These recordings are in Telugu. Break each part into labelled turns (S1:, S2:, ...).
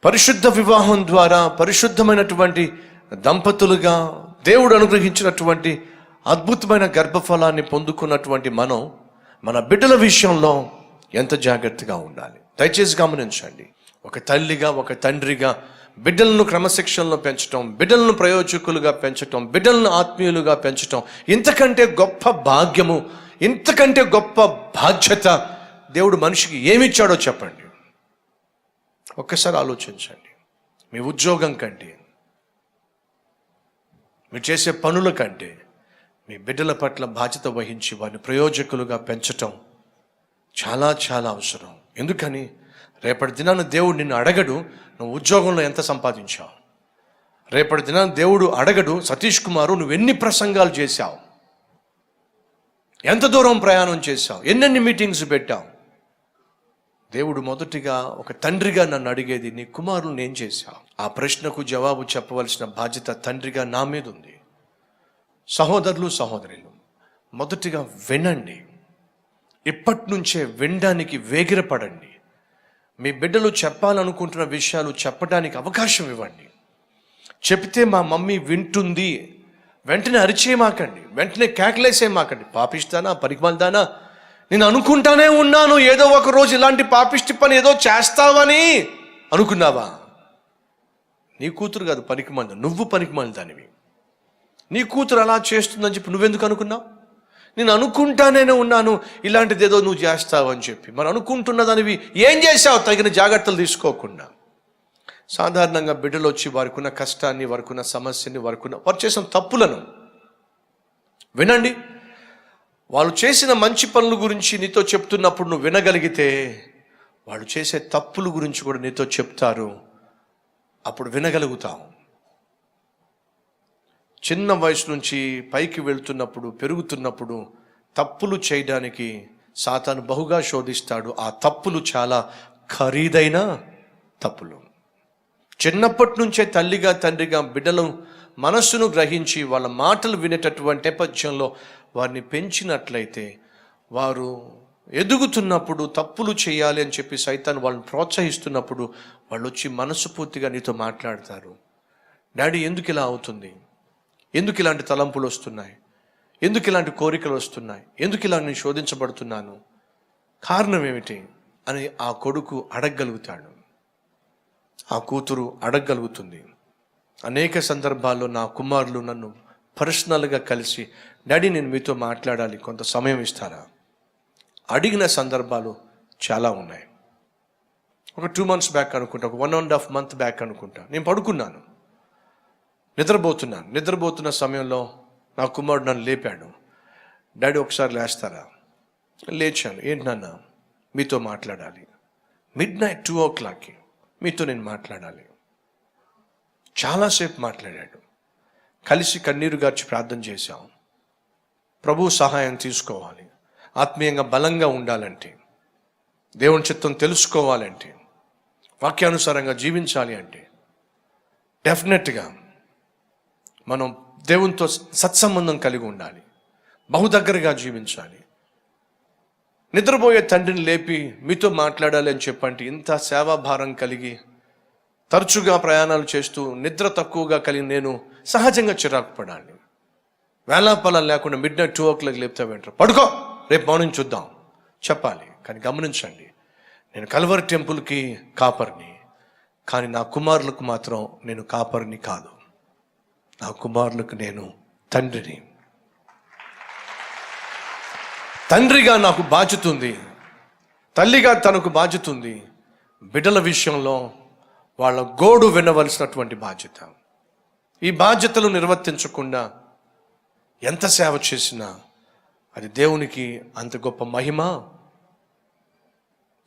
S1: పరిశుద్ధ వివాహం ద్వారా పరిశుద్ధమైనటువంటి దంపతులుగా దేవుడు అనుగ్రహించినటువంటి అద్భుతమైన గర్భఫలాన్ని పొందుకున్నటువంటి మనం మన బిడ్డల విషయంలో ఎంత జాగ్రత్తగా ఉండాలి. దయచేసి గమనించండి. ఒక తల్లిగా ఒక తండ్రిగా బిడ్డలను క్రమశిక్షణలో పెంచటం, బిడ్డలను ప్రయోజకులుగా పెంచటం, బిడ్డలను ఆత్మీయులుగా పెంచటం ఇంతకంటే గొప్ప భాగ్యము, ఇంతకంటే గొప్ప బాధ్యత దేవుడు మనిషికి ఏమిచ్చాడో చెప్పండి. ఒక్కసారి ఆలోచించండి. మీ ఉద్యోగం కంటే, మీరు చేసే పనుల కంటే మీ బిడ్డల పట్ల బాధ్యత వహించి వారిని ప్రయోజకులుగా పెంచటం చాలా చాలా అవసరం. ఎందుకని రేపటి దినాన దేవుడు నిన్ను అడగడు నువ్వు ఉద్యోగంలో ఎంత సంపాదించావు. రేపటి దినాన దేవుడు అడగడు సతీష్ కుమారు నువ్వు ఎన్ని ప్రసంగాలు చేశావు, ఎంత దూరం ప్రయాణం చేశావు, ఎన్నెన్ని మీటింగ్స్ పెట్టావు. దేవుడు మొదటిగా ఒక తండ్రిగా నన్ను అడిగేది నీ కుమారులు నేను చేశావు. ఆ ప్రశ్నకు జవాబు చెప్పవలసిన బాధ్యత తండ్రిగా నా మీద ఉంది. సహోదరులు సహోదరులు మొదటిగా వినండి. ఇప్పటి నుంచే వినడానికి వేగిరపడండి. మీ బిడ్డలు చెప్పాలనుకుంటున్న విషయాలు చెప్పడానికి అవకాశం ఇవ్వండి. చెప్తే మా మమ్మీ వింటుంది వెంటనే అరిచేయమాకండి, వెంటనే కేకలేసేయమాకండి. పాపిస్తానా, పరిమాలదానా, నేను అనుకుంటానే ఉన్నాను ఏదో ఒక రోజు ఇలాంటి పాపిష్టి పని ఏదో చేస్తావని అనుకున్నావా? నీ కూతురు కాదు పనికిమాలిన, నువ్వు పనికిమాలిన దానివి. నీ కూతురు అలా చేస్తుందని చెప్పి నువ్వెందుకు అనుకున్నావు? నేను అనుకుంటానే ఉన్నాను ఇలాంటిది ఏదో నువ్వు చేస్తావని చెప్పి. మరి అనుకుంటున్న దానివి ఏం చేసావు తగిన జాగ్రత్తలు తీసుకోకుండా? సాధారణంగా బిడ్డలు వచ్చి వారికి ఉన్న కష్టాన్ని, వారికి ఉన్న సమస్యని, వారు చేసిన తప్పులను వినండి. వాళ్ళు చేసిన మంచి పనుల గురించి నీతో చెప్తున్నప్పుడు నువ్వు వినగలిగితే వాళ్ళు చేసే తప్పుల గురించి కూడా నీతో చెప్తారు, అప్పుడు వినగలుగుతావు. చిన్న వయసు నుంచి పైకి వెళ్తున్నప్పుడు, పెరుగుతున్నప్పుడు తప్పులు చేయడానికి సాతాను బహుగా శోధిస్తాడు. ఆ తప్పులు చాలా ఖరీదైన తప్పులు. చిన్నప్పటి నుంచే తల్లిగా తండ్రిగా బిడ్డల మనస్సును గ్రహించి వాళ్ళ మాటలు వినేటటువంటి నేపథ్యంలో వారిని పెంచినట్లయితే వారు ఎదుగుతున్నప్పుడు తప్పులు చేయాలి అని చెప్పి సైతాన్ వాళ్ళని ప్రోత్సహిస్తున్నప్పుడు వాళ్ళు వచ్చి మనస్ఫూర్తిగా నీతో మాట్లాడతారు. డాడీ ఎందుకు ఇలా అవుతుంది, ఎందుకు ఇలాంటి తలంపులు వస్తున్నాయి, ఎందుకు ఇలాంటి కోరికలు వస్తున్నాయి, ఎందుకు ఇలా నేను శోధించబడుతున్నాను, కారణం ఏమిటి అని ఆ కొడుకు అడగగలుగుతాడు, ఆ కూతురు అడగగలుగుతుంది. అనేక సందర్భాల్లో నా కుమారులు నన్ను పర్సనల్గా కలిసి డాడీ నేను మీతో మాట్లాడాలి, కొంత సమయం ఇస్తారా అడిగిన సందర్భాలు చాలా ఉన్నాయి. ఒక 2 months బ్యాక్ అనుకుంటా, ఒక 1.5 months బ్యాక్ అనుకుంటా, నేను పడుకున్నాను, నిద్రపోతున్న సమయంలో నా కుమారుడు నన్ను లేపాడు. డాడీ ఒకసారి లేస్తారా? లేచాను. ఏంటి నాన్న? మీతో మాట్లాడాలి. midnight 2 o'clock మీతో నేను మాట్లాడాలి. చాలాసేపు మాట్లాడాడు. కలిసి కన్నీరు గార్చి ప్రార్థన చేశాం. ప్రభు సహాయం తీసుకోవాలి, ఆత్మీయంగా బలంగా ఉండాలంటే, దేవుని చిత్తం తెలుసుకోవాలంటే, వాక్యానుసారంగా జీవించాలి అంటే డెఫినెట్గా మనం దేవునితో సత్సంబంధం కలిగి ఉండాలి, బహుదగ్గరగా జీవించాలి. నిద్రపోయే తండ్రిని లేపి మీతో మాట్లాడాలి అని చెప్పంటే ఇంత సేవాభారం కలిగి తరచుగా ప్రయాణాలు చేస్తూ నిద్ర తక్కువగా కలిగి నేను సహజంగా చిరాకు పడాలి. వేలాపలం లేకుండా midnight 2 o'clock లేపుతా వెంటారు, పడుకో రేపు మార్నింగ్ చూద్దాం చెప్పాలి. కానీ గమనించండి, నేను కల్వరి టెంపుల్కి కాపర్ని, కానీ నా కుమారులకు మాత్రం నేను కాపర్ని కాదు. నా కుమారులకు నేను తండ్రిని. తండ్రిగా నాకు బాధ్యత ఉంది, తల్లిగా తనకు బాధ్యత ఉంది. బిడ్డల విషయంలో వాళ్ళ గోడు వినవలసినటువంటి బాధ్యత. ఈ బాధ్యతలు నిర్వర్తించకుండా ఎంత సేవ చేసినా అది దేవునికి అంత గొప్ప మహిమ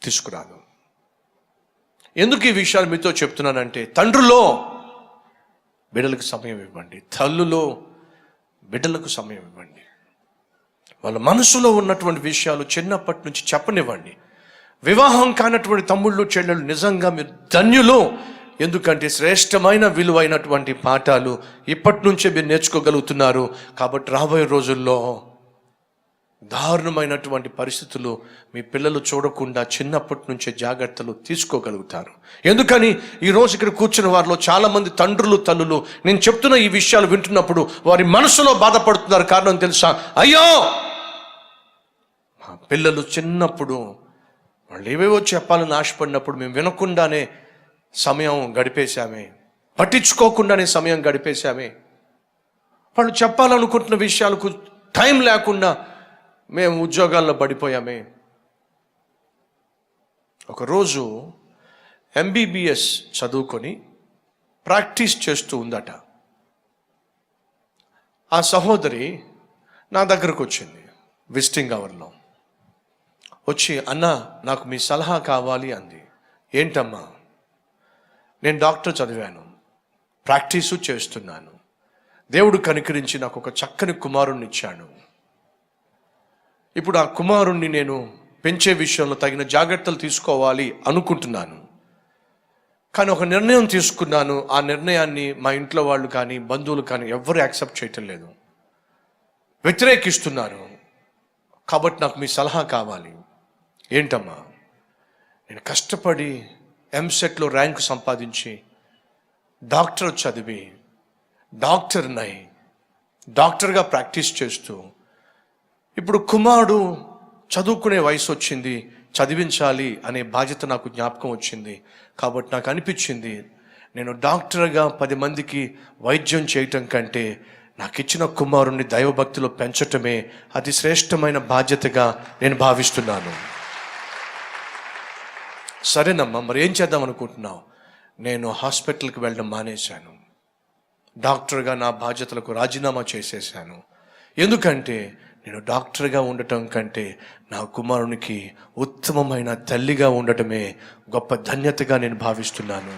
S1: తీసుకురాదు. ఎందుకు ఈ విషయాలు మీతో చెప్తున్నానంటే, తండ్రులో బిడ్డలకు సమయం ఇవ్వండి, తల్లులో బిడ్డలకు సమయం ఇవ్వండి. వాళ్ళ మనసులో ఉన్నటువంటి విషయాలు చిన్నప్పటి నుంచి చెప్పనివ్వండి. వివాహం కానటువంటి తమ్ముళ్ళు చెల్లెళ్ళు నిజంగా మీరు ధన్యులు. ఎందుకంటే శ్రేష్టమైన విలువైనటువంటి పాఠాలు ఇప్పటి నుంచే మీరు నేర్చుకోగలుగుతున్నారు. కాబట్టి రాబోయే రోజుల్లో దారుణమైనటువంటి పరిస్థితులు మీ పిల్లలు చూడకుండా చిన్నప్పటి నుంచే జాగ్రత్తలు తీసుకోగలుగుతారు. ఎందుకని ఈరోజు ఇక్కడ కూర్చున్న వారిలో చాలామంది తండ్రులు, తల్లులు నేను చెప్తున్న ఈ విషయాలు వింటున్నప్పుడు వారి మనసులో బాధపడుతున్నారు. కారణం తెలుసా? అయ్యో, మా పిల్లలు చిన్నప్పుడు వాళ్ళు ఏవేవో చెప్పాలని ఆశపడినప్పుడు మేము వినకుండానే సమయం గడిపేశామే, పట్టించుకోకుండానే సమయం గడిపేశామే. వాళ్ళు చెప్పాలనుకుంటున్న విషయాలకు టైం లేకుండా మేము ఉద్యోగాల్లో పడిపోయామే. ఒకరోజు MBBS చదువుకొని ప్రాక్టీస్ చేస్తూ ఉందట. ఆ సహోదరి నా దగ్గరకు వచ్చింది విజిటింగ్ అవర్లో. వచ్చి, అన్న నాకు మీ సలహా కావాలి అంది. ఏంటమ్మా? నేను డాక్టర్ చదివాను, ప్రాక్టీసు చేస్తున్నాను. దేవుడు కనికరించి నాకు ఒక చక్కని కుమారుణ్ణి ఇచ్చాడు. ఇప్పుడు ఆ కుమారుణ్ణి నేను పెంచే విషయంలో తగిన జాగ్రత్తలు తీసుకోవాలి అనుకుంటున్నాను. కానీ ఒక నిర్ణయం తీసుకున్నాను. ఆ నిర్ణయాన్ని మా ఇంట్లో వాళ్ళు కానీ బంధువులు కానీ ఎవ్వరూ యాక్సెప్ట్ చేయటం లేదు, వ్యతిరేకిస్తున్నారు. కాబట్టి నాకు మీ సలహా కావాలి. ఏంటమ్మా? నేను కష్టపడి MSETలో ర్యాంకు సంపాదించి డాక్టర్ చదివి డాక్టర్గా ప్రాక్టీస్ చేస్తూ ఇప్పుడు కుమారుడు చదువుకునే వయసు వచ్చింది, చదివించాలి అనే బాధ్యత నాకు జ్ఞాపకం వచ్చింది. కాబట్టి నాకు అనిపించింది, నేను డాక్టర్గా 10 మందికి వైద్యం చేయటం కంటే నాకు ఇచ్చిన కుమారుణ్ణి దైవభక్తిలో పెంచటమే అతి శ్రేష్టమైన బాధ్యతగా నేను భావిస్తున్నాను. సరేనమ్మా, మరి ఏం చేద్దాం అనుకుంటున్నావు? నేను హాస్పిటల్కి వెళ్ళడం మానేశాను, డాక్టర్గా నా బాధ్యతలకు రాజీనామా చేసేసాను. ఎందుకంటే నేను డాక్టర్గా ఉండటం కంటే నా కుమారునికి ఉత్తమమైన తల్లిగా ఉండటమే గొప్ప ధన్యతగా నేను భావిస్తున్నాను.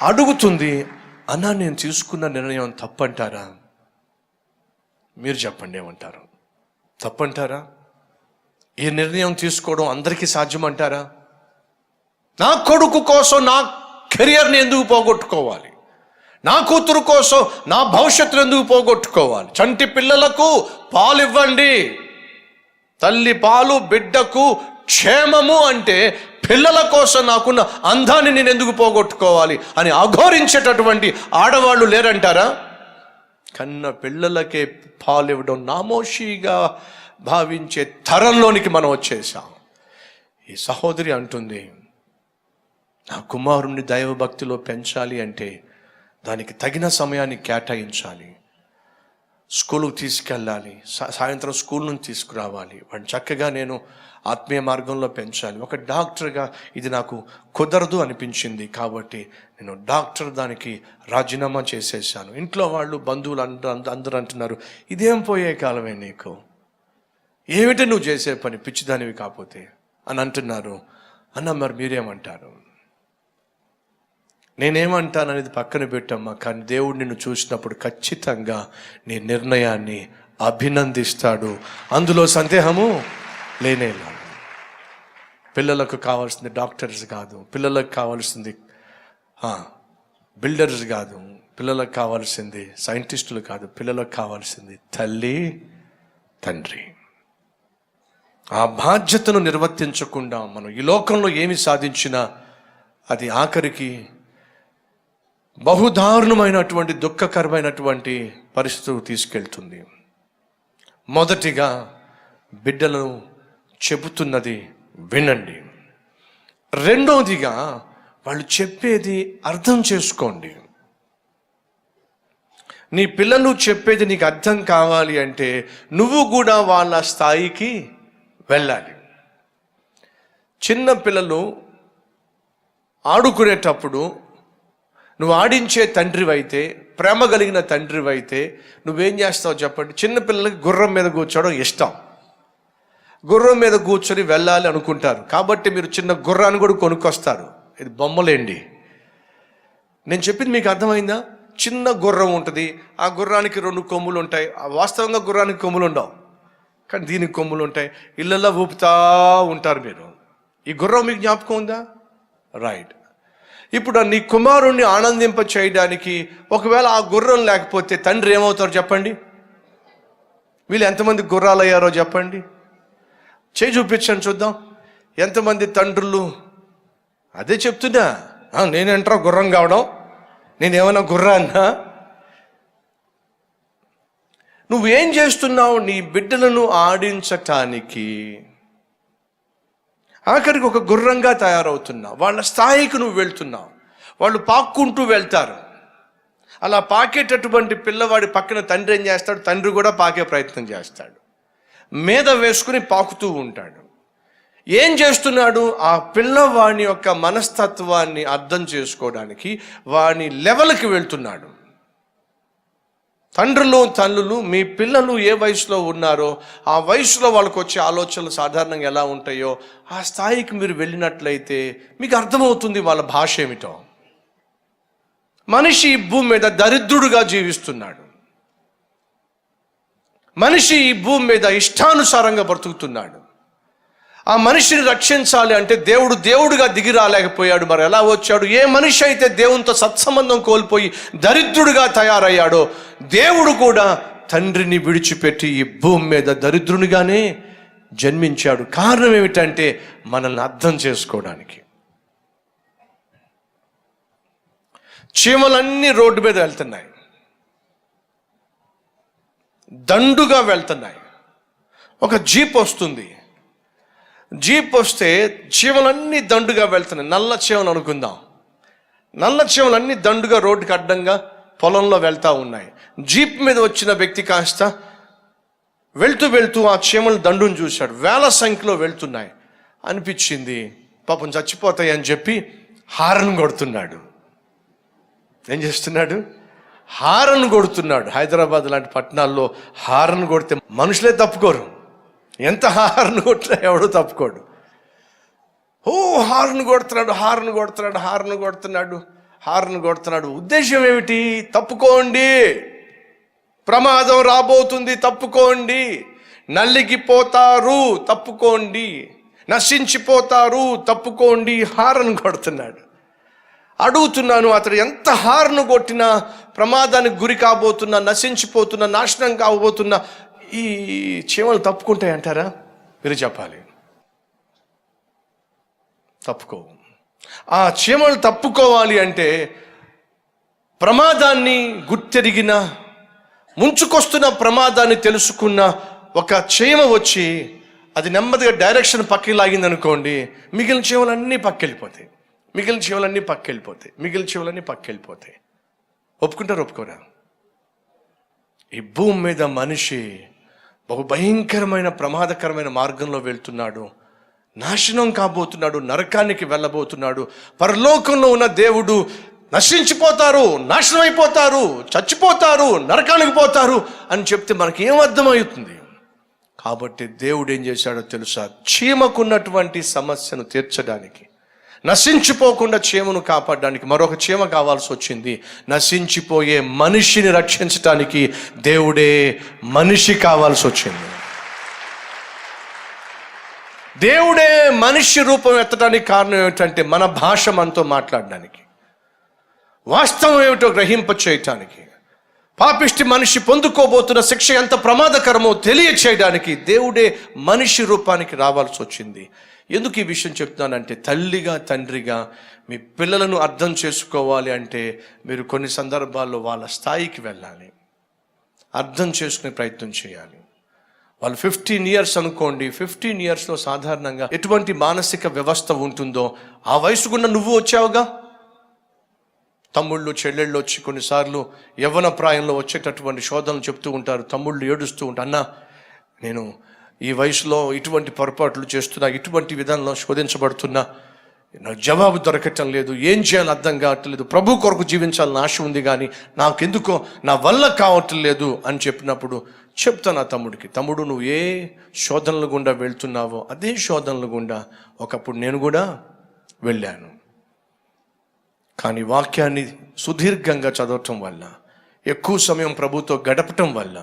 S1: అడుగుతుంది, అన్నా నేను తీసుకున్న నిర్ణయం తప్పంటారా? మీరు చెప్పండి, ఏమంటారు? తప్పంటారా? ఈ నిర్ణయం తీసుకోవడం అందరికీ సాధ్యమంటారా? నా కొడుకు కోసం నా కెరియర్ని ఎందుకు పోగొట్టుకోవాలి? నా కూతురు కోసం నా భవిష్యత్తును ఎందుకు పోగొట్టుకోవాలి? చంటి పిల్లలకు పాలు ఇవ్వండి, తల్లి పాలు బిడ్డకు క్షేమము అంటే పిల్లల కోసం నాకున్న అందాన్ని నేను ఎందుకు పోగొట్టుకోవాలి అని అఘోరించేటటువంటి ఆడవాళ్ళు లేరంటారా? కన్న పిల్లలకే పాలు ఇవ్వడం నామోషిగా భావించే తరంలోనికి మనం వచ్చేసాం. ఈ సహోదరి అంటుంది, నా కుమారుణ్ణి దైవభక్తిలో పెంచాలి అంటే దానికి తగిన సమయాన్ని కేటాయించాలి, స్కూలుకు తీసుకెళ్ళాలి, సాయంత్రం స్కూల్ నుంచి తీసుకురావాలి, వాడిని చక్కగా నేను ఆత్మీయ మార్గంలో పెంచాలి. ఒక డాక్టర్గా ఇది నాకు కుదరదు అనిపించింది. కాబట్టి నేను డాక్టర్ దానికి రాజీనామా చేసేసాను. ఇంట్లో వాళ్ళు, బంధువులు అందరూ అంటున్నారు, ఇదేం పోయే కాలమే నీకు, ఏమిటి నువ్వు చేసే పని, పిచ్చిదానివి కాకపోతే అని అంటున్నారు. అన్న మరి మీరేమంటారు? నేనేమంటాను అనేది పక్కన పెట్టమ్మా, కానీ దేవుడు నిన్ను చూసినప్పుడు ఖచ్చితంగా నీ నిర్ణయాన్ని అభినందిస్తాడు, అందులో సందేహము లేనేలా. పిల్లలకు కావాల్సింది డాక్టర్స్ కాదు, పిల్లలకు కావాల్సింది బిల్డర్స్ కాదు, పిల్లలకు కావాల్సింది సైంటిస్టులు కాదు, పిల్లలకు కావాల్సింది తల్లి, తండ్రి. ఆ బాధ్యతను నిర్వర్తించకుండా మనం ఈ లోకంలో ఏమి సాధించినా అది ఆఖరికి బహుదారుణమైనటువంటి దుఃఖకరమైనటువంటి పరిస్థితులు తీసుకెళ్తుంది. మొదటిగా బిడ్డలను చెబుతున్నది వినండి. రెండవదిగా వాళ్ళు చెప్పేది అర్థం చేసుకోండి. నీ పిల్లలు చెప్పేది నీకు అర్థం కావాలి అంటే నువ్వు కూడా వాళ్ళ స్థాయికి వెళ్ళాలి. చిన్న పిల్లలు ఆడుకునేటప్పుడు నువ్వు ఆడించే తండ్రివైతే, ప్రేమ కలిగిన తండ్రివైతే నువ్వేం చేస్తావు చెప్పండి? చిన్నపిల్లలకి గుర్రం మీద కూర్చోవడం ఇష్టం, గుర్రం మీద కూర్చొని వెళ్ళాలి అనుకుంటారు. కాబట్టి మీరు చిన్న గుర్రాన్ని కూడా కొనుక్కొస్తారు. ఇది బొమ్మలేండి. నేను చెప్పింది మీకు అర్థమైందా? చిన్న గుర్రం ఉంటుంది, ఆ గుర్రానికి 2 కొమ్ములు ఉంటాయి. వాస్తవంగా గుర్రానికి కొమ్ములు ఉండవు, కానీ దీనికి కొమ్ములు ఉంటాయి. ఇళ్ళల్లో ఊపుతా ఉంటారు మీరు. ఈ గుర్రం మీకు జ్ఞాపకం ఉందా? రైట్. ఇప్పుడు నీ కుమారుణ్ణి ఆనందింప చేయడానికి ఒకవేళ ఆ గుర్రం లేకపోతే తండ్రి ఏమవుతారు చెప్పండి? వీళ్ళు ఎంతమంది గుర్రాలు అయ్యారో చెప్పండి. చేయి చూపించండి చూద్దాం. ఎంతమంది తండ్రులు? అదే చెప్తున్నా, నేనేంట్రా గుర్రం కావడం, నేనేమన్నా గుర్రాన్నా? నువ్వేం చేస్తున్నావు? నీ బిడ్డలను ఆడించటానికి ఆఖరికి ఒక గుర్రంగా తయారవుతున్నావు. వాళ్ళ స్థాయికి నువ్వు వెళ్తున్నావు. వాళ్ళు పాక్కుంటూ వెళ్తారు. అలా పాకేటటువంటి పిల్లవాడి పక్కన తండ్రి ఏం చేస్తాడు? తండ్రి కూడా పాకే ప్రయత్నం చేస్తాడు. మీద వేసుకుని పాకుతూ ఉంటాడు. ఏం చేస్తున్నాడు? ఆ పిల్లవాడి యొక్క మనస్తత్వాన్ని అర్థం చేసుకోవడానికి వాని లెవెల్కి వెళ్తున్నాడు. తండ్రులు తల్లులు, మీ పిల్లలు ఏ వయసులో ఉన్నారో ఆ వయసులో వాళ్ళకు వచ్చే ఆలోచనలు సాధారణంగా ఎలా ఉంటాయో ఆ స్థాయికి మీరు వెళ్ళినట్లయితే మీకు అర్థమవుతుంది వాళ్ళ భాష ఏమిటో. మనిషి ఈ భూమి మీద దరిద్రుడుగా జీవిస్తున్నాడు. మనిషి ఈ భూమి మీద ఇష్టానుసారంగా బ్రతుకుతున్నాడు. ఆ మనిషిని రక్షించాలి అంటే దేవుడుగా దిగి రాలేకపోయాడు. మరి ఎలా వచ్చాడు? ఏ మనిషి అయితే దేవునితో సత్సంబంధం కోల్పోయి దరిద్రుడిగా తయారయ్యాడో దేవుడు కూడా తండ్రిని విడిచిపెట్టి ఈ భూమి మీద దరిద్రునిగానే జన్మించాడు. కారణం ఏమిటంటే మనల్ని అర్థం చేసుకోవడానికి. చీమలన్నీ రోడ్డు మీద వెళ్తున్నాయి, దండుగా వెళ్తున్నాయి. ఒక జీప్ వస్తుంది. జీప్ వస్తే చీమలన్నీ దండుగా వెళ్తున్నాయి. నల్ల చీమలు అనుకుందాం. నల్ల చీమలన్నీ దండుగా రోడ్డుకి అడ్డంగా పొలంలో వెళ్తూ ఉన్నాయి. జీప్ మీద వచ్చిన వ్యక్తి కాస్త వెళ్తూ ఆ చీమల దండును చూశాడు. వేల సంఖ్యలో వెళ్తున్నాయి. అనిపించింది పాపం చచ్చిపోతాయి అని చెప్పి హారన్ కొడుతున్నాడు. ఏం చేస్తున్నాడు? హారన్ కొడుతున్నాడు. హైదరాబాద్ లాంటి పట్టణాల్లో హారన్ కొడితే మనుషులే తప్పుకోరు. ఎంత హారన్ కొట్టినా ఎవడో తప్పుకోడు. హారన్ కొడుతున్నాడు. ఉద్దేశం ఏమిటి? తప్పుకోండి, ప్రమాదం రాబోతుంది, తప్పుకోండి, నలిగిపోతారు, తప్పుకోండి, నశించిపోతారు, తప్పుకోండి. హారన్ కొడుతున్నాడు. అడుగుతున్నాను, అతడు ఎంత హార్ను కొట్టినా ప్రమాదానికి గురి కాబోతున్నా, నశించిపోతున్నా, నాశనం కాబోతున్నా ఈ చీమలు తప్పుకుంటాయంటారా? మీరు చెప్పాలి. తప్పుకో. ఆ చీమలు తప్పుకోవాలి అంటే ప్రమాదాన్ని గుర్తెరిగిన, ముంచుకొస్తున్న ప్రమాదాన్ని తెలుసుకున్న ఒక చీమ వచ్చి అది నెమ్మదిగా డైరెక్షన్ పక్కకి లాగిందనుకోండి, మిగిలిన చీమలన్నీ పక్కెళ్ళిపోతాయి. ఒప్పుకుంటారు? ఒప్పుకోరా? ఈ భూమి మీద మనిషి బహు భయంకరమైన ప్రమాదకరమైన మార్గంలో వెళ్తున్నాడు. నాశనం కాబోతున్నాడు, నరకానికి వెళ్ళబోతున్నాడు. పరలోకంలో ఉన్న దేవుడు నశించిపోతారు, నాశనం అయిపోతారు, చచ్చిపోతారు, నరకానికి పోతారు అని చెప్తే మనకి ఏం అర్థమవుతుంది? కాబట్టి దేవుడు ఏం చేశాడో తెలుసా? చీమకున్నటువంటి సమస్యను తీర్చడానికి, నశించిపోకుండా చీమను కాపాడడానికి మరొక చీమ కావాల్సి వచ్చింది. నశించిపోయే మనిషిని రక్షించడానికి దేవుడే మనిషి కావాల్సి వచ్చింది. దేవుడే మనిషి రూపం ఎత్తడానికి కారణం ఏమిటంటే మన భాష మనతో మాట్లాడడానికి, వాస్తవం ఏమిటో గ్రహింప చేయటానికి, పాపిష్టి మనిషి పొందుకోబోతున్న శిక్ష ఎంత ప్రమాదకరమో తెలియచేయడానికి దేవుడే మనిషి రూపానికి రావాల్సి వచ్చింది. ఎందుకు ఈ విషయం చెప్తున్నానంటే, తల్లిగా తండ్రిగా మీ పిల్లలను అర్థం చేసుకోవాలి అంటే మీరు కొన్ని సందర్భాల్లో వాళ్ళ స్థాయికి వెళ్ళాలి, అర్థం చేసుకునే ప్రయత్నం చేయాలి. వాళ్ళు 15 years అనుకోండి. 15 yearsలో సాధారణంగా ఎటువంటి మానసిక వ్యవస్థ ఉంటుందో ఆ వయసుకున్న నువ్వు వచ్చావుగా. తమ్ముళ్ళు చెల్లెళ్ళు వచ్చి కొన్నిసార్లు యవ్వన ప్రాయంలో వచ్చేటటువంటి శోధనలు చెప్తూ ఉంటారు. తమ్ముళ్ళు ఏడుస్తూ ఉంటారు, అన్న నేను ఈ వయసులో ఇటువంటి పొరపాట్లు చేస్తున్నా, ఇటువంటి విధానంలో శోధించబడుతున్నా, నాకు జవాబు దొరకటం లేదు, ఏం చేయాలో అర్థం కావట్లేదు, ప్రభు కొరకు జీవించాలని ఆశ ఉంది కానీ నాకెందుకో నా వల్ల కావటం లేదు అని చెప్పినప్పుడు చెప్తాను ఆ తమ్ముడికి, తమ్ముడు నువ్వు ఏ శోధనల గుండా వెళ్తున్నావో అదే శోధనల గుండా ఒకప్పుడు నేను కూడా వెళ్ళాను. కానీ వాక్యాన్ని సుదీర్ఘంగా చదవటం వల్ల, ఎక్కువ సమయం ప్రభుతో గడపటం వల్ల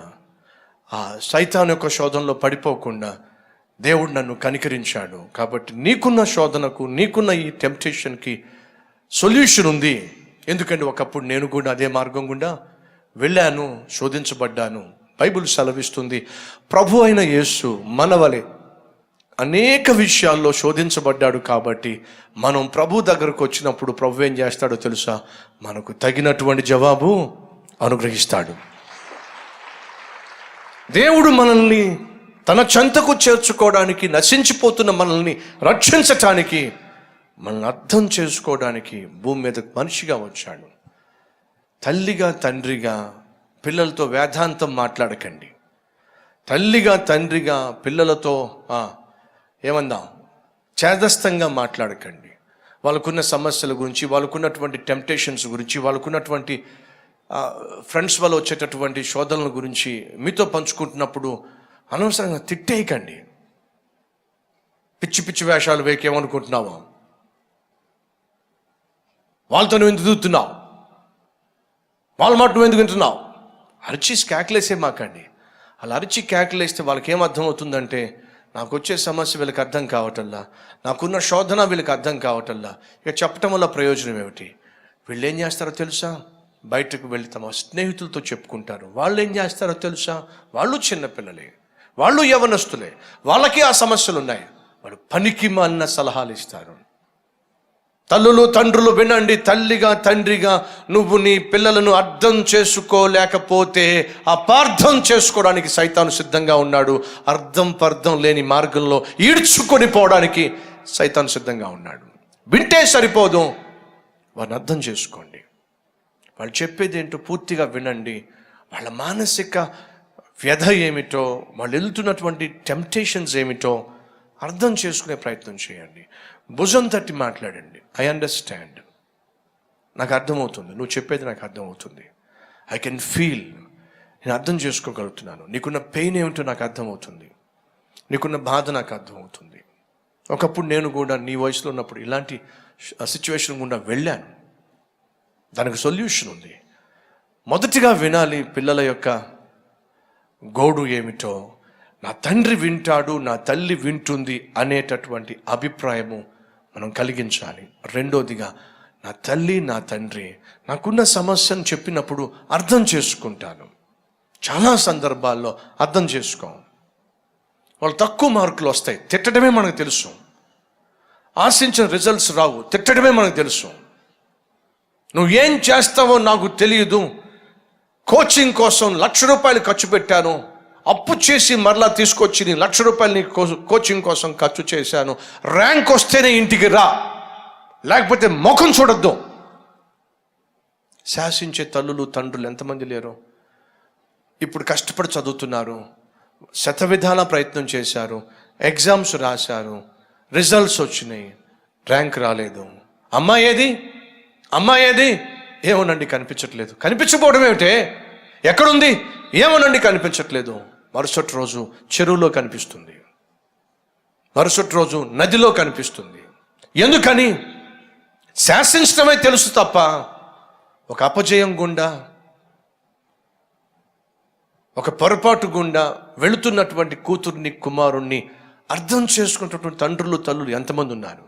S1: ఆ సైతాన్ యొక్క శోధనలో పడిపోకుండా దేవుడు నన్ను కనికరించాడు. కాబట్టి నీకున్న శోధనకు, నీకున్న ఈ టెంప్టేషన్కి సొల్యూషన్ ఉంది. ఎందుకంటే ఒకప్పుడు నేను కూడా అదే మార్గం గుండా వెళ్ళాను, శోధించబడ్డాను. బైబిల్ సెలవిస్తుంది, ప్రభు అయిన యేసు మనవలే అనేక విషయాల్లో శోధించబడ్డాడు. కాబట్టి మనం ప్రభు దగ్గరకు వచ్చినప్పుడు ప్రభు ఏం చేస్తాడో తెలుసా? మనకు తగినటువంటి జవాబు అనుగ్రహిస్తాడు. దేవుడు మనల్ని తన చెంతకు చేర్చుకోవడానికి, నశించిపోతున్న మనల్ని రక్షించటానికి, మనల్ని అర్థం చేసుకోవడానికి భూమి మీద మనిషిగా వచ్చాడు. తల్లిగా తండ్రిగా పిల్లలతో వేదాంతం మాట్లాడకండి. తల్లిగా తండ్రిగా పిల్లలతో ఏమందాం చేదస్తంగా మాట్లాడకండి. వాళ్ళకున్న సమస్యల గురించి, వాళ్ళకున్నటువంటి టెంప్టేషన్స్ గురించి, వాళ్ళకున్నటువంటి ఫ్రెండ్స్ వల్ల వచ్చేటటువంటి శోధనల గురించి మీతో పంచుకుంటున్నప్పుడు అనవసరంగా తిట్టేయకండి. పిచ్చి పిచ్చి వేషాలు వేకేమనుకుంటున్నావా? వాళ్ళతో నువ్వు ఎందుకు దిగుతున్నావు? వాళ్ళ మాట నువ్వు ఎందుకు వింటున్నావు? అరిచి కేకలేసే మాకండి. అలా అరిచి కేకలేస్తే వాళ్ళకి ఏం అర్థం అవుతుందంటే, నాకు వచ్చే సమస్య వీళ్ళకి అర్థం కావటల్లా, నాకున్న శోధన వీళ్ళకి అర్థం కావటల్లా, ఇక చెప్పటం వల్ల ప్రయోజనం ఏమిటి? వీళ్ళు ఏం చేస్తారో తెలుసా? బయటకు వెళ్ళి తమ స్నేహితులతో చెప్పుకుంటారు. వాళ్ళు ఏం చేస్తారో తెలుసా? వాళ్ళు చిన్నపిల్లలే, వాళ్ళు యవనస్తులే, వాళ్ళకి ఆ సమస్యలు ఉన్నాయి. వాళ్ళు పనికి మాలిన సలహాలు ఇస్తారు. తల్లులు తండ్రులు వినండి. తల్లిగా తండ్రిగా నువ్వు నీ పిల్లలను అర్థం చేసుకోలేకపోతే అపార్థం చేసుకోవడానికి సైతాను సిద్ధంగా ఉన్నాడు. అర్థం పర్థం లేని మార్గంలో ఈడ్చుకొని పోవడానికి సైతాను సిద్ధంగా ఉన్నాడు. వింటే సరిపోదు, వారిని అర్థం చేసుకోండి. వాళ్ళు చెప్పేది ఏంటో పూర్తిగా వినండి. వాళ్ళ మానసిక వ్యధ ఏమిటో, వాళ్ళు వెళ్తున్నటువంటి టెంప్టేషన్స్ ఏమిటో అర్థం చేసుకునే ప్రయత్నం చేయండి. భుజం తట్టి మాట్లాడండి. ఐ అండర్స్టాండ్, నాకు అర్థమవుతుంది, నువ్వు చెప్పేది నాకు అర్థమవుతుంది. ఐ కెన్ ఫీల్, నేను అర్థం చేసుకోగలుగుతున్నాను. నీకున్న పెయిన్ ఏమిటో నాకు అర్థమవుతుంది, నీకున్న బాధ నాకు అర్థమవుతుంది. ఒకప్పుడు నేను కూడా నీ వయసులో ఉన్నప్పుడు ఇలాంటి సిచ్యువేషన్ గుండా వెళ్ళాను. దానికి సొల్యూషన్ ఉంది. మొదటిగా వినాలి పిల్లల యొక్క గోడు ఏమిటో. నా తండ్రి వింటాడు, నా తల్లి వింటుంది అనేటటువంటి అభిప్రాయము మనం కలిగించాలి. రెండోదిగా, నా తల్లి నా తండ్రి నాకున్న సమస్యను చెప్పినప్పుడు అర్థం చేసుకుంటాను. చాలా సందర్భాల్లో అర్థం చేసుకో. వాళ్ళు తక్కువ మార్కులు వస్తాయి, తిట్టడమే మనకు తెలుసు. ఆశించిన రిజల్ట్స్ రావు, తిట్టడమే మనకు తెలుసు. నువ్వు ఏం చేస్తావో నాకు తెలియదు. కోచింగ్ కోసం 1,00,000 రూపాయలు ఖర్చు పెట్టాను, అప్పు చేసి మరలా తీసుకొచ్చి నీ 1,00,000 రూపాయలు కోచింగ్ కోసం ఖర్చు చేశాను. ర్యాంక్ వస్తేనే ఇంటికి రా, లేకపోతే ముఖం చూడొద్దు. శాసించే తల్లులు తండ్రులు ఎంతమంది లేరు? ఇప్పుడు కష్టపడి చదువుతున్నారు, శతవిధాల ప్రయత్నం చేశారు, ఎగ్జామ్స్ రాశారు, రిజల్ట్స్ వచ్చినాయి, ర్యాంక్ రాలేదు. అమ్మాయి ఏది? ఏమోనండి కనిపించట్లేదు. కనిపించకపోవడం ఏమిటే? ఎక్కడుంది? ఏమోనండి కనిపించట్లేదు. మరుసటి రోజు చెరువులో కనిపిస్తుంది, మరుసటి రోజు నదిలో కనిపిస్తుంది. ఎందుకని? శాసించడమే తెలుసు తప్ప ఒక అపజయం గుండా, ఒక పొరపాటు గుండా వెళుతున్నటువంటి కూతుర్ని కుమారుణ్ణి అర్థం చేసుకున్నటువంటి తండ్రులు తల్లులు ఎంతమంది ఉన్నారు?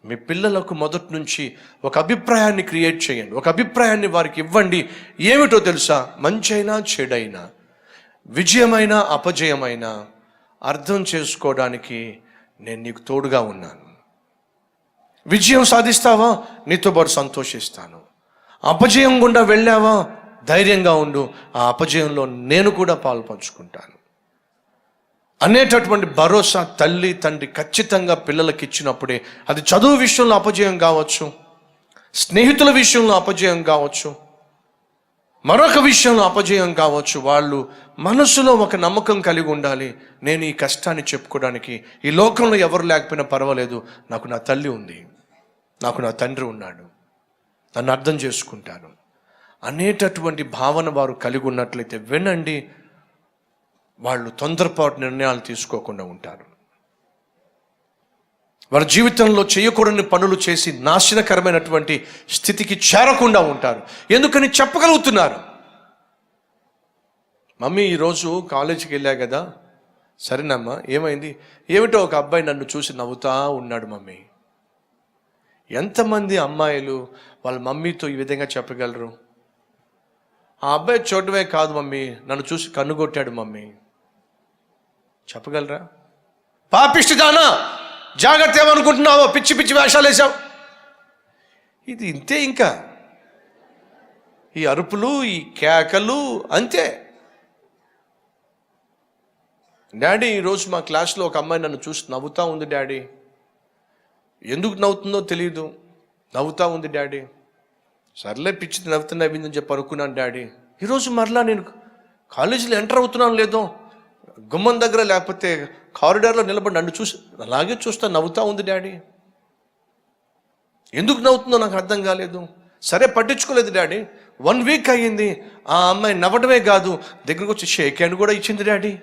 S1: మీ పిల్లలకు మొదటి నుంచి ఒక అభిప్రాయాన్ని క్రియేట్ చేయండి, ఒక అభిప్రాయాన్ని వారికి ఇవ్వండి. ఏమిటో తెలుసా? మంచైనా చెడైనా, విజయమైన అపజయమైన అర్థం చేసుకోవడానికి నేను నీకు తోడుగా ఉన్నాను. విజయం సాధిస్తావా? నీతో పాటు సంతోషిస్తాను. అపజయం గుండా వెళ్ళావా? ధైర్యంగా ఉండు, ఆ అపజయంలో నేను కూడా పాల్పంచుకుంటాను అనేటటువంటి భరోసా తల్లి తండ్రి ఖచ్చితంగా పిల్లలకి ఇచ్చినప్పుడే, అది చదువు విషయంలో అపజయం కావచ్చు, స్నేహితుల విషయంలో అపజయం కావచ్చు, మరొక విషయంలో అపజయం కావచ్చు, వాళ్ళు మనసులో ఒక నమ్మకం కలిగి ఉండాలి. నేను ఈ కష్టాన్ని చెప్పుకోవడానికి ఈ లోకంలో ఎవరు లేకపోయినా పర్వాలేదు, నాకు నా తల్లి ఉంది, నాకు నా తండ్రి ఉన్నాడు, నన్ను అర్థం చేసుకుంటాను అనేటటువంటి భావన వారు కలిగి ఉన్నట్లయితే వినండి, వాళ్ళు తొందరపాటు నిర్ణయాలు తీసుకోకుండా ఉంటారు. వారి జీవితంలో చేయకూడని పనులు చేసి నాశనకరమైనటువంటి స్థితికి చేరకుండా ఉంటారు. ఎందుకని చెప్పగలుగుతున్నారు. మమ్మీ ఈరోజు కాలేజీకి వెళ్ళా కదా. సరేనమ్మా, ఏమైంది? ఏమిటో ఒక అబ్బాయి నన్ను చూసి నవ్వుతా ఉన్నాడు మమ్మీ. ఎంతమంది అమ్మాయిలు వాళ్ళ మమ్మీతో ఈ విధంగా చెప్పగలరు? ఆ అబ్బాయి చూడటమే కాదు మమ్మీ, నన్ను చూసి కన్నుగొట్టాడు మమ్మీ. చెప్పగలరా? పాపిష్టిదానా, జాగ్రత్త, ఏమనుకుంటున్నావో, పిచ్చి పిచ్చి వేషాలు వేసావు. ఇది ఇంతే. ఇంకా ఈ అరుపులు, ఈ కేకలు అంతే. డాడీ, ఈరోజు మా క్లాస్లో ఒక అమ్మాయి నన్ను చూసి నవ్వుతూ ఉంది డాడీ. ఎందుకు నవ్వుతుందో తెలియదు, నవ్వుతూ ఉంది డాడీ. సర్లే, పిచ్చి నవ్విందని చెప్పి అనుకున్నాను డాడీ. ఈరోజు మరలా నేను కాలేజీలో ఎంటర్ అవుతున్నాను లేదో, గుమ్మం దగ్గర లేకపోతే కారిడార్లో నిలబడి నన్ను చూసి అలాగే చూస్తా నవ్వుతూ ఉంది డాడీ. ఎందుకు నవ్వుతుందో నాకు అర్థం కాలేదు. సరే, పట్టించుకోలేదు డాడీ. 1 వీక్ అయ్యింది. ఆ అమ్మాయి నవ్వడమే కాదు, దగ్గరకు వచ్చి షేక్ హ్యాండ్ కూడా ఇచ్చింది డాడీ.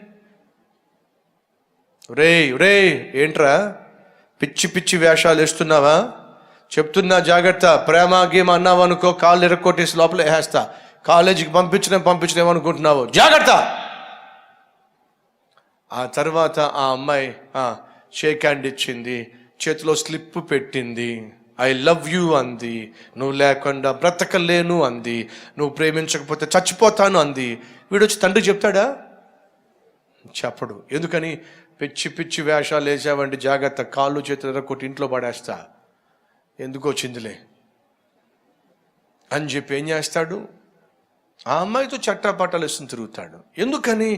S1: రే ఏంట్రా పిచ్చి పిచ్చి వేషాలు వేస్తున్నావా? చెప్తున్నా జాగ్రత్త. ప్రేమ గేమ్ అన్నావు అనుకో, కాళ్ళు ఎరక్కొట్టేసి లోపల వేస్తా. కాలేజీకి పంపించలేమనుకుంటున్నావు, జాగ్రత్త. ఆ తర్వాత ఆ అమ్మాయి షేక్ హ్యాండ్ ఇచ్చింది, చేతిలో స్లిప్ పెట్టింది, ఐ లవ్ యూ అంది, నువ్వు లేకుండా బ్రతకలేను అంది, నువ్వు ప్రేమించకపోతే చచ్చిపోతాను అంది. వీడొచ్చి తండ్రి చెప్తాడా? చెప్పడు. ఎందుకని? పిచ్చి పిచ్చి వేషాలు వేసావండి, జాగ్రత్త, కాళ్ళు చేతులు ఎరక్కొట్టి ఇంట్లో పడేస్తా, ఎందుకు వచ్చిందిలే అని చెప్పి ఏం చేస్తాడు? ఆ అమ్మాయితో చట్టాపట్టాలు వేసుకుని తిరుగుతాడు. ఎందుకని?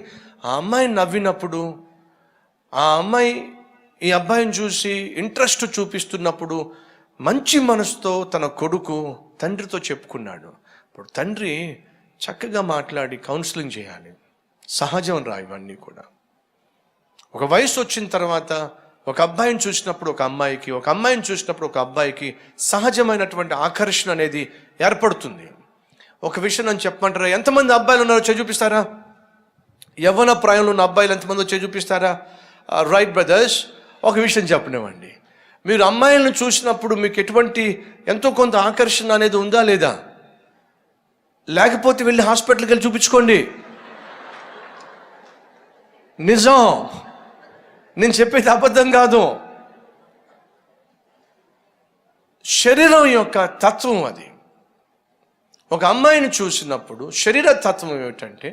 S1: ఆ అమ్మాయి నవ్వినప్పుడు, ఆ అమ్మాయి ఈ అబ్బాయిని చూసి ఇంట్రెస్ట్ చూపిస్తున్నప్పుడు మంచి మనసుతో తన కొడుకు తండ్రితో చెప్పుకున్నాడు. ఇప్పుడు తండ్రి చక్కగా మాట్లాడి కౌన్సిలింగ్ చేయాలి. సహజం రా ఇవన్నీ కూడా. ఒక వయసు వచ్చిన తర్వాత ఒక అబ్బాయిని చూసినప్పుడు ఒక అమ్మాయికి, ఒక అమ్మాయిని చూసినప్పుడు ఒక అబ్బాయికి సహజమైనటువంటి ఆకర్షణ అనేది ఏర్పడుతుంది. ఒక విషయం అని చెప్పమంటారా? ఎంతమంది అబ్బాయిలు ఉన్నారో చూపిస్తారా? యవ్వన ప్రాయంలో ఉన్న అబ్బాయిలు ఎంతమంది చూపిస్తారా? రైట్ బ్రదర్స్, ఒక విషయం చెప్పనివ్వండి. మీరు అమ్మాయిలను చూసినప్పుడు మీకు ఎటువంటి ఎంతో కొంత ఆకర్షణ అనేది ఉందా లేదా? లేకపోతే వెళ్ళి హాస్పిటల్కి వెళ్ళి చూపించుకోండి. నిజం, నేను చెప్పేది అబద్ధం కాదు. శరీరం యొక్క తత్వం అది. ఒక అమ్మాయిని చూసినప్పుడు శరీర తత్వం ఏమిటంటే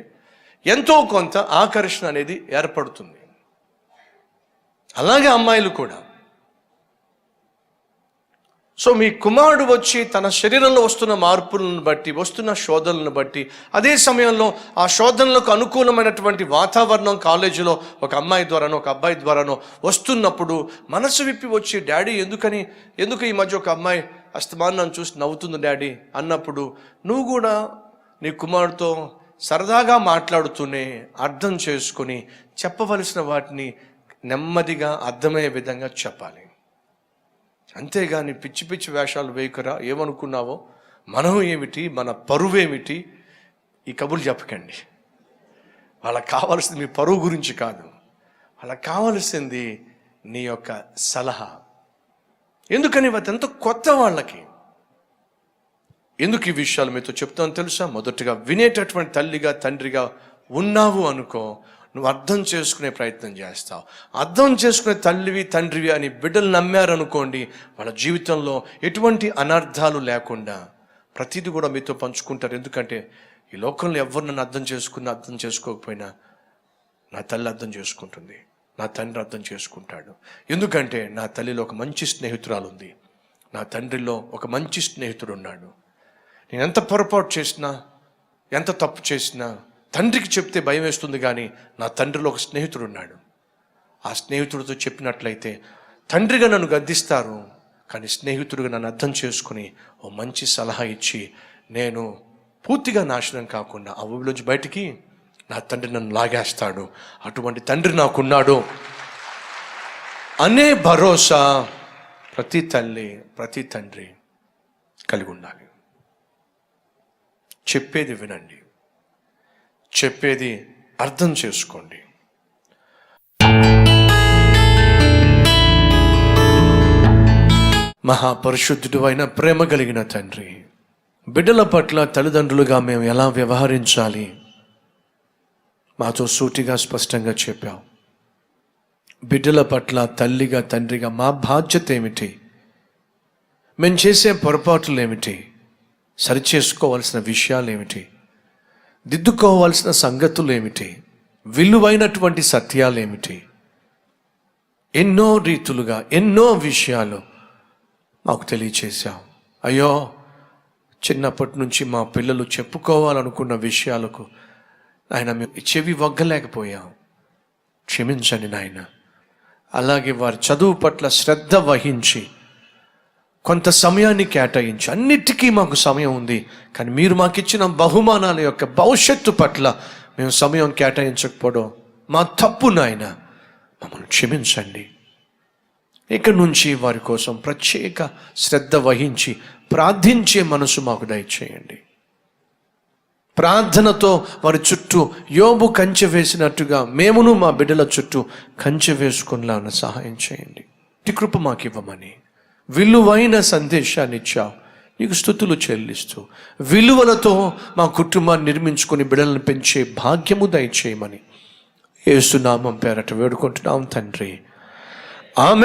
S1: ఎంతో కొంత ఆకర్షణ అనేది ఏర్పడుతుంది. అలాగే అమ్మాయిలు కూడా. సో మీ కుమారుడు వచ్చి తన శరీరంలో వస్తున్న మార్పులను బట్టి, వస్తున్న శోధనలను బట్టి, అదే సమయంలో ఆ శోధనలకు అనుకూలమైనటువంటి వాతావరణం కాలేజీలో ఒక అమ్మాయి ద్వారానో ఒక అబ్బాయి ద్వారానో వస్తున్నప్పుడు మనసు విప్పి వచ్చి, డాడీ ఎందుకు ఈ మధ్య ఒక అమ్మాయి అస్తమానం చూసి నవ్వుతుంది డాడీ అన్నప్పుడు, నువ్వు కూడా నీ కుమారుడితో సరదాగా మాట్లాడుతూనే అర్థం చేసుకొని చెప్పవలసిన వాటిని నెమ్మదిగా అర్థమయ్యే విధంగా చెప్పాలి. అంతేగాని పిచ్చి పిచ్చి వేషాలు వేయకురా. ఏమనుకున్నావో, మనం ఏమిటి, మన పరువేమిటి, ఈ కబుర్లు చెప్పకండి. వాళ్ళకి కావాల్సింది మీ పరువు గురించి కాదు, వాళ్ళకి కావాల్సింది నీ యొక్క సలహా. ఎందుకని అదంతా కొత్త వాళ్ళకి. ఎందుకు ఈ విషయాలు మీతో చెప్తాను తెలుసా? మొదటగా వినేటటువంటి తల్లిగా తండ్రిగా ఉన్నావు అనుకో, నువ్వు అర్థం చేసుకునే ప్రయత్నం చేస్తావు. అర్థం చేసుకునే తల్లివి తండ్రివి అని బిడ్డలు నమ్మారనుకోండి, వాళ్ళ జీవితంలో ఎటువంటి అనర్థాలు లేకుండా ప్రతిదీ కూడా మీతో పంచుకుంటారు. ఎందుకంటే ఈ లోకంలో ఎవరు నన్ను అర్థం చేసుకోకపోయినా నా తల్లి అర్థం చేసుకుంటుంది, నా తండ్రి అర్థం చేసుకుంటాడు. ఎందుకంటే నా తల్లిలో ఒక మంచి స్నేహితురాలు ఉంది, నా తండ్రిలో ఒక మంచి స్నేహితుడు ఉన్నాడు. నేను ఎంత పొరపాటు చేసినా, ఎంత తప్పు చేసినా తండ్రికి చెప్తే భయం వేస్తుంది, కానీ నా తండ్రిలో ఒక స్నేహితుడు ఉన్నాడు. ఆ స్నేహితుడితో చెప్పినట్లయితే తండ్రిగా నన్ను గద్దిస్తారు, కానీ స్నేహితుడిగా నన్ను అర్థం చేసుకుని ఓ మంచి సలహా ఇచ్చి నేను పూర్తిగా నాశనం కాకుండా ఆ ఊబిలోంచి బయటికి నా తండ్రి నన్ను లాగేస్తాడు. అటువంటి తండ్రి నాకున్నాడు అనే భరోసా ప్రతి తల్లి, ప్రతి తండ్రి కలిగి ఉండాలి. చెప్పేది వినండి, చెప్పేది అర్థం చేసుకోండి. మహాపరిశుద్ధుడు అయిన ప్రేమ కలిగిన తండ్రి, బిడ్డల పట్ల తల్లిదండ్రులుగా మేము ఎలా వ్యవహరించాలి మాతో సూటిగా స్పష్టంగా చెప్పావు. బిడ్డల పట్ల తల్లిగా తండ్రిగా మా బాధ్యత ఏమిటి, మేము చేసే పొరపాట్లు ఏమిటి, సరిచేసుకోవాల్సిన విషయాలు ఏమిటి, దిద్దుకోవాల్సిన సంగతులు ఏమిటి, విలువైనటువంటి సత్యాలు ఏమిటి, ఎన్నో రీతులుగా ఎన్నో విషయాలు మాకు తెలియచేశావు. అయ్యో, చిన్నప్పటి నుంచి మా పిల్లలు చెప్పుకోవాలనుకున్న విషయాలకు నాయన మేము చెవి వగ్గలేకపోయాం. క్షమించండి నాయన. అలాగే వారి చదువు పట్ల శ్రద్ధ వహించి కొంత సమయాన్ని కేటాయించి, అన్నిటికీ మాకు సమయం ఉంది కానీ మీరు మాకు ఇచ్చిన బహుమానాల యొక్క భవిష్యత్తు పట్ల మేము సమయం కేటాయించకపోవడం మా తప్పు నాయన. మమ్మల్ని క్షమించండి. ఇక్కడి నుంచి వారి కోసం ప్రత్యేక శ్రద్ధ వహించి ప్రార్థించే మనసు మాకు దయచేయండి. ప్రార్థనతో వారి చుట్టూ యోబు కంచె వేసినట్టుగా మేమును మా బిడ్డల చుట్టూ కంచె వేసుకునేలా సహాయం చేయండి. ఈ కృప మాకు ఇవ్వమని విలువైన సందేశాన్ని ఇచ్చావు. నీకు స్తుతులు చెల్లిస్తూ విలువలతో మా కుటుంబాన్ని నిర్మించుకొని బిడ్డలను పెంచే భాగ్యము దయచేయమని యేసు నామం పేరట వేడుకుంటున్నాం తండ్రి. ఆమేన్.